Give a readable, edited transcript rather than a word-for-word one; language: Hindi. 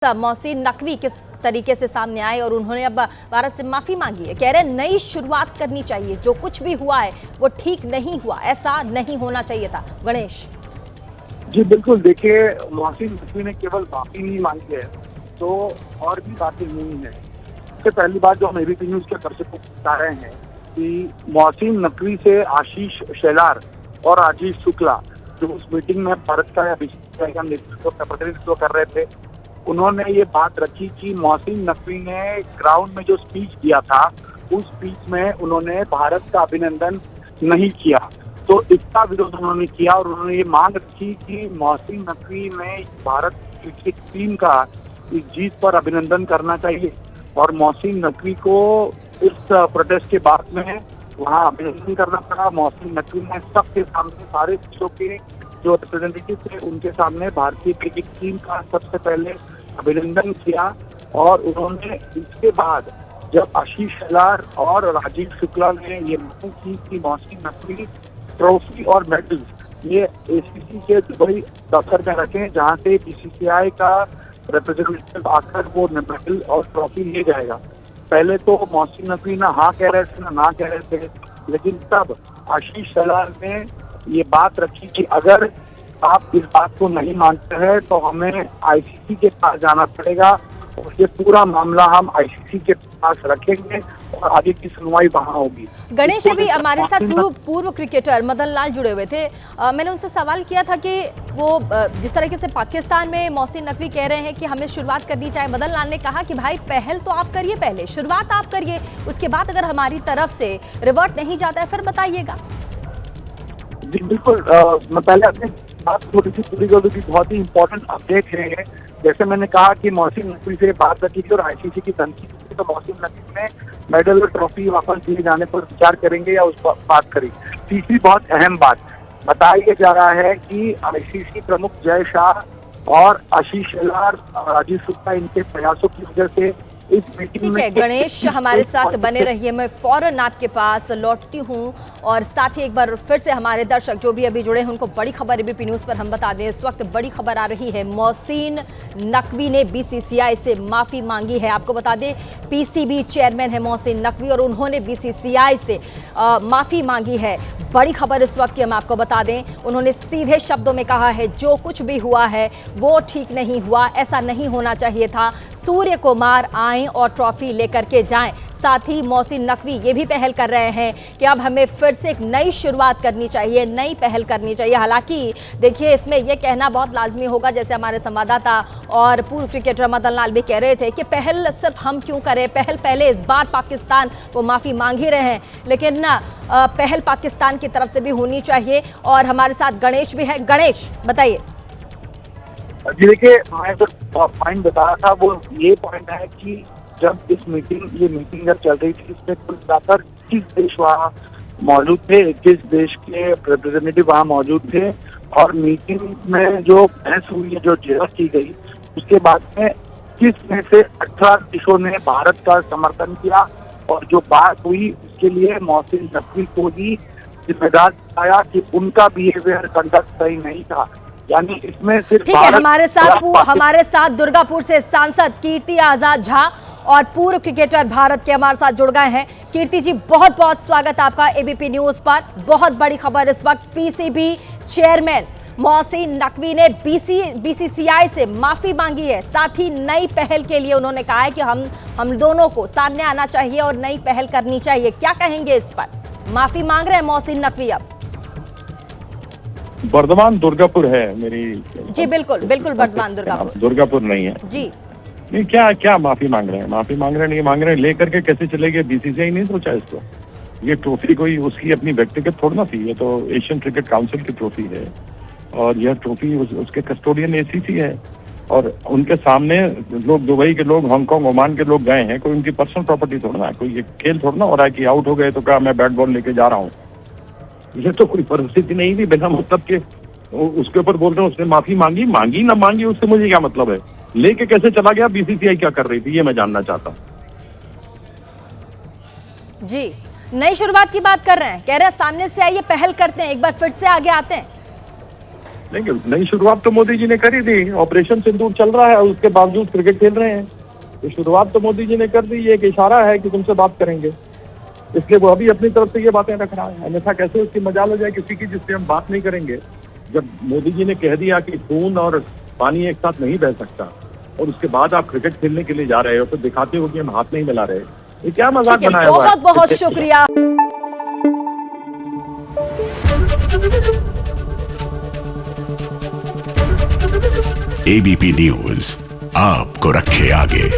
मोहसिन नकवी किस तरीके से सामने आए और उन्होंने अब भारत से माफी मांगी है। कह रहे नई शुरुआत करनी चाहिए, जो कुछ भी हुआ है वो ठीक नहीं हुआ, ऐसा नहीं होना चाहिए था। गणेश जी बिल्कुल, देखिए मोहसिन नकवी ने केवल माफी नहीं मांगी है तो और भी बातें हुई हैं। सबसे पहली बात जो हम एबीपी न्यूज के दर्शकों को बता रहे हैं कि मोहसिन नकवी से आशीष शेलार और राजीव शुक्ला जो उस मीटिंग में भारत का नेतृत्व का प्रतिनिधित्व कर रहे थे, उन्होंने ये बात रखी कि मोहसिन नकवी ने ग्राउंड में जो स्पीच दिया था उस स्पीच में उन्होंने भारत का अभिनंदन नहीं किया, तो इसका विरोध उन्होंने किया और उन्होंने ये मांग रखी कि मोहसिन नकवी ने भारत क्रिकेट टीम का इस जीत पर अभिनंदन करना चाहिए और मोहसिन नकवी को इस प्रोटेस्ट के बाद में वहाँ अभिनंदन करना पड़ा। मोहसिन नकवी ने सबके सामने, सारे देशों के जो रिप्रेजेंटेटिव थे उनके सामने भारतीय क्रिकेट टीम का सबसे पहले अभिनंदन किया और उन्होंने इसके बाद जब आशीष शेलार और राजीव शुक्ला ने ये मांग की कि मोहसिन नकवी ट्रॉफी और मेडल ये एसीसी के दुबई दफ्तर में रखें जहां से बीसीसीआई का रिप्रेजेंटेटिव आकर वो मेडल और ट्रॉफी ले जाएगा। पहले तो मोहसिन नकवी ना हाँ कह रहे थे ना कह रहे थे, लेकिन तब आशीष शेलार ने ये बात रखी कि अगर आप इस बात को नहीं मानते हैं तो हमें आईसीसी के पास जाना पड़ेगा और ये पूरा मामला हम आईसीसी के पास रखेंगे और आगे की सुनवाई वहाँ होगी। गणेश, अभी हमारे साथ पूर्व क्रिकेटर मदन लाल जुड़े हुए थे। मैंने उनसे सवाल किया था कि वो जिस तरीके से पाकिस्तान में मोहसिन नकवी कह रहे हैं कि हमें शुरुआत करनी चाहिए, मदन लाल ने कहा कि भाई पहल तो आप करिए, पहले शुरुआत आप करिए, उसके बाद अगर हमारी तरफ से रिवर्ट नहीं जाता है फिर बताइएगा। जी बिल्कुल, मैं पहले अपनी बात थोड़ी सी पूरी कर दूं कि बहुत ही इम्पोर्टेंट अपडेट है। जैसे मैंने कहा कि मोहसिन नकवी से बात रखी थी और आईसीसी की धमकी थी, तो मोहसिन नकवी ने मेडल और ट्रॉफी वापस दिए जाने पर विचार करेंगे या उस पर बात करेंगे। तीसरी बहुत अहम बात बताया जा रहा है कि आईसीसी प्रमुख जय शाह और आशीष शेलार, राजीव शुक्ला, इनके प्रयासों की वजह से इस मीटिंग में। ठीक है गणेश, हमारे साथ बने रहिए, मैं फौरन आपके पास लौटती हूं और साथ ही एक बार फिर से हमारे दर्शक जो भी अभी जुड़े हैं उनको बड़ी खबर एबीपी न्यूज पर हम बता दें। इस वक्त बड़ी खबर आ रही है, मोहसिन नकवी ने बीसीसीआई से माफी मांगी है। आपको बता दें पीसीबी चेयरमैन है मोहसिन नकवी और उन्होंने बीसीसीआई से माफी मांगी है। बड़ी खबर इस वक्त की हम आपको बता दें, उन्होंने सीधे शब्दों में कहा है जो कुछ भी हुआ है वो ठीक नहीं हुआ, ऐसा नहीं होना चाहिए था। सूर्य कुमार आए और ट्रॉफी लेकर के जाएं। साथ ही मोहसिन नकवी ये भी पहल कर रहे हैं कि अब हमें फिर से एक नई शुरुआत करनी चाहिए, नई पहल करनी चाहिए। हालांकि देखिए इसमें यह कहना बहुत लाजमी होगा, जैसे हमारे संवाददाता और पूर्व क्रिकेटर मदन लाल भी कह रहे थे कि पहल सिर्फ हम क्यों करें, पहल पहले इस बार पाकिस्तान वो माफ़ी मांग ही रहे हैं, लेकिन ना पहल पाकिस्तान की तरफ से भी होनी चाहिए। और हमारे साथ गणेश भी है। गणेश बताइए। जी देखिए, मैं जो पॉइंट बता रहा था वो ये पॉइंट है कि जब ये मीटिंग जब चल रही थी, इसमें कुल मिलाकर 21 देश वहाँ मौजूद थे, 21 देश के रिप्रेजेंटेटिव वहाँ मौजूद थे और मीटिंग में जो बहस हुई है, जो जिरह की गई, उसके बाद में 21 में से 18 देशों ने भारत का समर्थन किया और जो बात हुई उसके लिए मोहसिन नकवी को ही जिम्मेदार बताया कि उनका बिहेवियर, कंडक्ट सही नहीं था। यानी इसमें सिर्फ ठीक है, हमारे साथ दुर्गापुर से सांसद कीर्ति आजाद झा और पूर्व क्रिकेटर भारत के हमारे साथ जुड़ गए हैं। कीर्ति जी, बहुत बहुत स्वागत आपका एबीपी न्यूज पर। बहुत बड़ी खबर इस वक्त, पीसीबी चेयरमैन मोहसिन नकवी ने बीसीसीआई से माफी मांगी है। साथ ही नई पहल के लिए उन्होंने कहा है कि हम दोनों को सामने आना चाहिए और नई पहल करनी चाहिए। क्या कहेंगे इस पर? माफी मांग रहे हैं मोहसिन नकवी अब। वर्धमान दुर्गापुर है मेरी। जी बिल्कुल वर्धमान दुर्गापुर नहीं है जी। नहीं, क्या माफी मांग रहे हैं? माफी मांग रहे हैं, नहीं मांग रहे हैं, लेकर के कैसे चलेंगे? बीसीसीआई नहीं सोचा इसको। ये ट्रॉफी कोई उसकी अपनी व्यक्तिगत थोड़ा ना थी, ये तो एशियन क्रिकेट काउंसिल की ट्रॉफी है और यह ट्रॉफी उसके कस्टोडियन एसीसी है और उनके सामने लोग, दुबई के लोग, हांगकांग, ओमान के लोग गए हैं। कोई उनकी पर्सनल प्रॉपर्टी थोड़ा ना, कोई ये खेल थोड़ा ना हो रहा है कि आउट हो गए तो कहा मैं बैट बॉल लेके जा रहा हूँ। ये तो कोई परिस्थिति नहीं थी बिना मतलब के उसके ऊपर बोल रहे हैं उसने माफी मांगी ना मांगी, उससे मुझे क्या मतलब है? लेके कैसे चला गया? बीसीसीआई क्या कर रही थी, ये मैं जानना चाहता हूँ। जी, नई शुरुआत की बात कर रहे हैं, कह रहे हैं सामने से आइए, पहल करते हैं, एक बार फिर से आगे आते हैं। नई शुरुआत तो मोदी जी ने करी थी, ऑपरेशन सिंदूर चल रहा है, उसके बावजूद क्रिकेट खेल रहे हैं। तो शुरुआत तो मोदी जी ने कर दी, ये एक इशारा है कि तुमसे बात करेंगे, इसलिए वो अभी अपनी तरफ से ये बातें रख रहा है। अन्यथा कैसे उसकी मजाल हो जाए किसी की जिससे हम बात नहीं करेंगे। जब मोदी जी ने कह दिया कि खून और पानी एक साथ नहीं बह सकता, और उसके बाद आप क्रिकेट खेलने के लिए जा रहे हो तो दिखाते हो कि हम हाथ नहीं मिला रहे, ये क्या मजाक ठीक है, बनाया हुआ है? बहुत बहुत शुक्रिया। एबीपी न्यूज आपको रखे आगे।